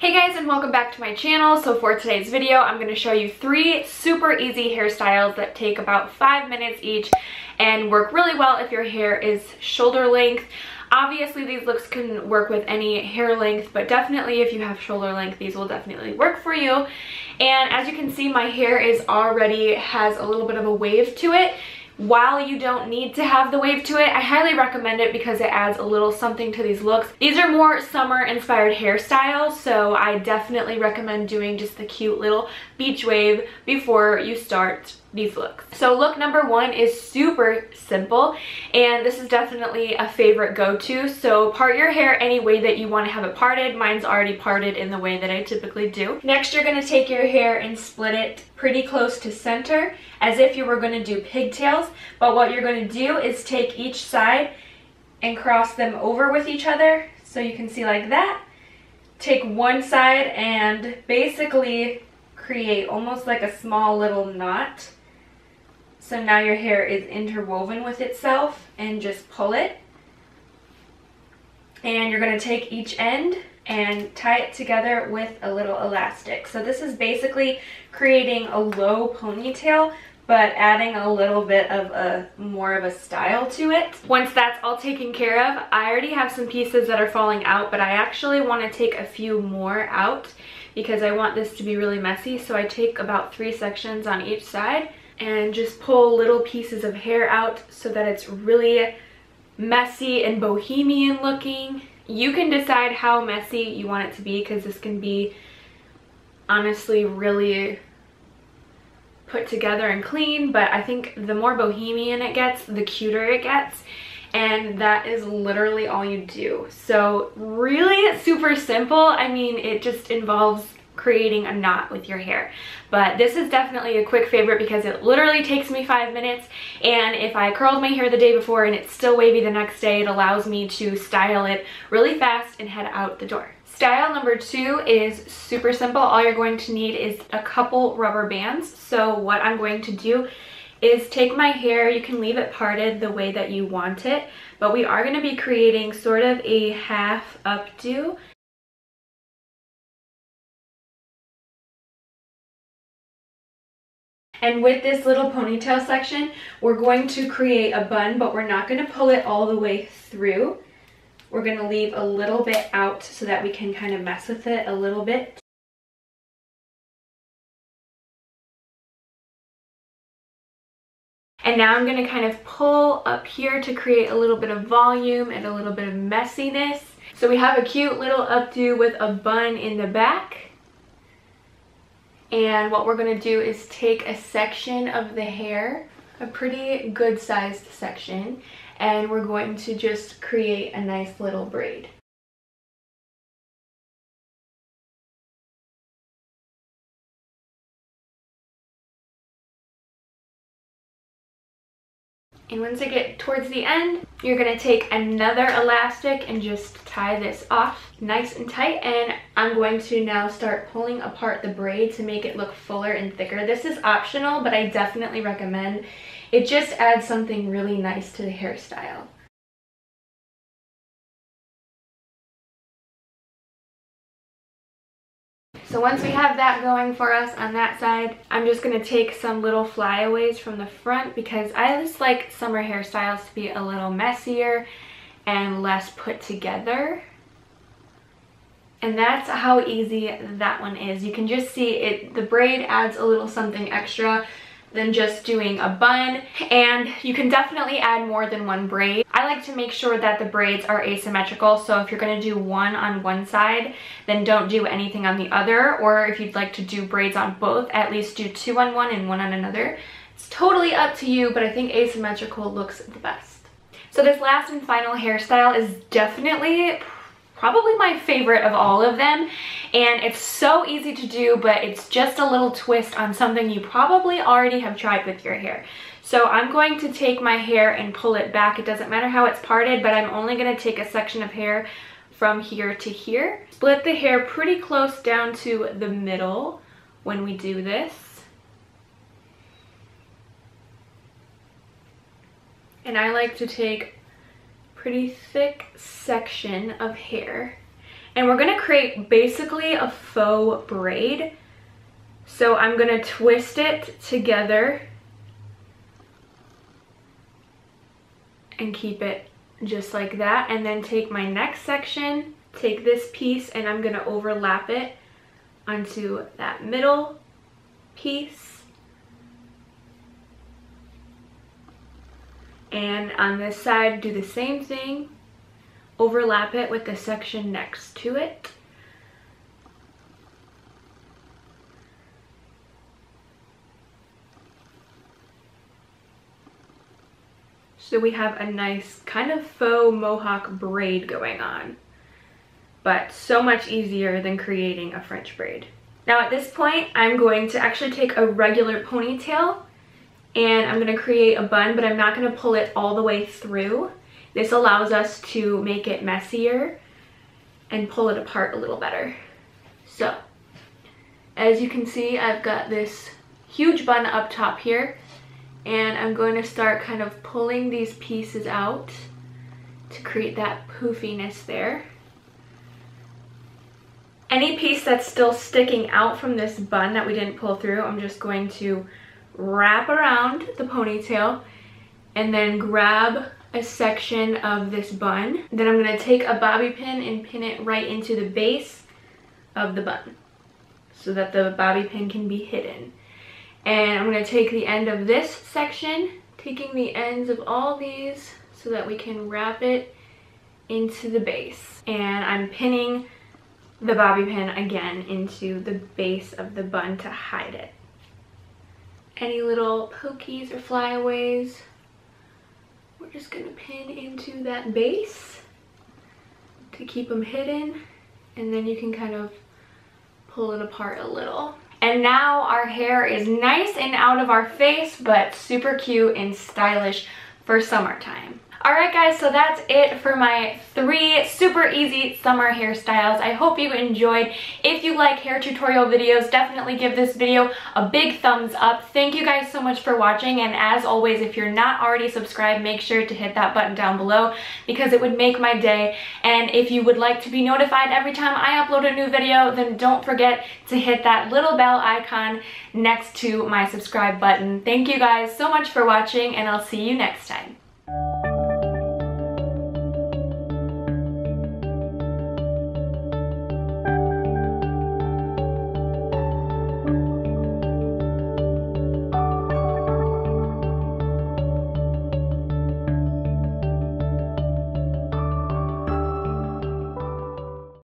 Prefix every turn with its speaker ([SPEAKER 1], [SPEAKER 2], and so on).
[SPEAKER 1] Hey guys, and welcome back to my channel. So for today's video, I'm going to show you 3 super easy hairstyles that take about 5 minutes each and work really well if your hair is shoulder length. Obviously these looks can work with any hair length, but definitely if you have shoulder length, these will definitely work for you. And as you can see, my hair is already has a little bit of a wave to it. While you don't need to have the wave to it, I highly recommend it because it adds a little something to these looks. These are more summer inspired hairstyles, so I definitely recommend doing just the cute little beach wave before you start these looks. So look number 1 is super simple, and this is definitely a favorite go-to. So part your hair any way that you want to have it parted. Mine's already parted in the way that I typically do. Next, you're going to take your hair and split it pretty close to center as if you were going to do pigtails, but what you're going to do is take each side and cross them over with each other, so you can see like that. Take one side and basically create almost like a small little knot. So now your hair is interwoven with itself, and just pull it. And you're going to take each end and tie it together with a little elastic. So this is basically creating a low ponytail, but adding a little bit of more of a style to it. Once that's all taken care of, I already have some pieces that are falling out, but I actually want to take a few more out because I want this to be really messy. So I take about 3 sections on each side and just pull little pieces of hair out so that it's really messy and bohemian looking. You can decide how messy you want it to be because this can be honestly really put together and clean, but I think the more bohemian it gets, the cuter it gets, and that is literally all you do. So really super simple. I mean, it just involves creating a knot with your hair, but this is definitely a quick favorite because it literally takes me 5 minutes, and if I curled my hair the day before and it's still wavy the next day, it allows me to style it really fast and head out the door. Style number 2 is super simple. All you're going to need is a couple rubber bands. So what I'm going to do is take my hair, you can leave it parted the way that you want it, but we are going to be creating sort of a half updo. And with this little ponytail section, we're going to create a bun, but we're not going to pull it all the way through. We're going to leave a little bit out so that we can kind of mess with it a little bit. And now I'm going to kind of pull up here to create a little bit of volume and a little bit of messiness. So we have a cute little updo with a bun in the back. And what we're going to do is take a section of the hair, a pretty good sized section, and we're going to just create a nice little braid. And once I get towards the end, you're going to take another elastic and just tie this off nice and tight. And I'm going to now start pulling apart the braid to make it look fuller and thicker. This is optional, but I definitely recommend. It just adds something really nice to the hairstyle. So once we have that going for us on that side, I'm just going to take some little flyaways from the front because I just like summer hairstyles to be a little messier and less put together. And that's how easy that one is. You can just see it, the braid adds a little something extra than just doing a bun, and you can definitely add more than one braid. I like to make sure that the braids are asymmetrical, so if you're going to do one on one side, then don't do anything on the other, or if you'd like to do braids on both, at least do 2 on one and 1 on another. It's totally up to you, but I think asymmetrical looks the best. So this last and final hairstyle is definitely probably my favorite of all of them, and it's so easy to do, but it's just a little twist on something you probably already have tried with your hair. So I'm going to take my hair and pull it back. It doesn't matter how it's parted, but I'm only going to take a section of hair from here to here. Split the hair pretty close down to the middle when we do this. And I like to take pretty thick section of hair And we're gonna create basically a faux braid. So I'm gonna twist it together and keep it just like that, and then take my next section, take this piece, and I'm gonna overlap it onto that middle piece. And on this side, do the same thing, overlap it with the section next to it. So we have a nice kind of faux mohawk braid going on, but so much easier than creating a French braid. Now at this point, I'm going to actually take a regular ponytail and I'm gonna create a bun, but I'm not gonna pull it all the way through. This allows us to make it messier and pull it apart a little better. So, as you can see, I've got this huge bun up top here, and I'm going to start kind of pulling these pieces out to create that poofiness there. Any piece that's still sticking out from this bun that we didn't pull through, I'm just going to wrap around the ponytail and then grab a section of this bun. Then I'm going to take a bobby pin and pin it right into the base of the bun so that the bobby pin can be hidden. And I'm going to take the end of this section, taking the ends of all these so that we can wrap it into the base. And I'm pinning the bobby pin again into the base of the bun to hide it. Any little pokies or flyaways, we're just going to pin into that base to keep them hidden, and then you can kind of pull it apart a little. And now our hair is nice and out of our face, but super cute and stylish for summertime. Alright guys, so that's it for my 3 super easy summer hairstyles. I hope you enjoyed. If you like hair tutorial videos, definitely give this video a big thumbs up. Thank you guys so much for watching, and as always, if you're not already subscribed, make sure to hit that button down below because it would make my day. And if you would like to be notified every time I upload a new video, then don't forget to hit that little bell icon next to my subscribe button. Thank you guys so much for watching, and I'll see you next time.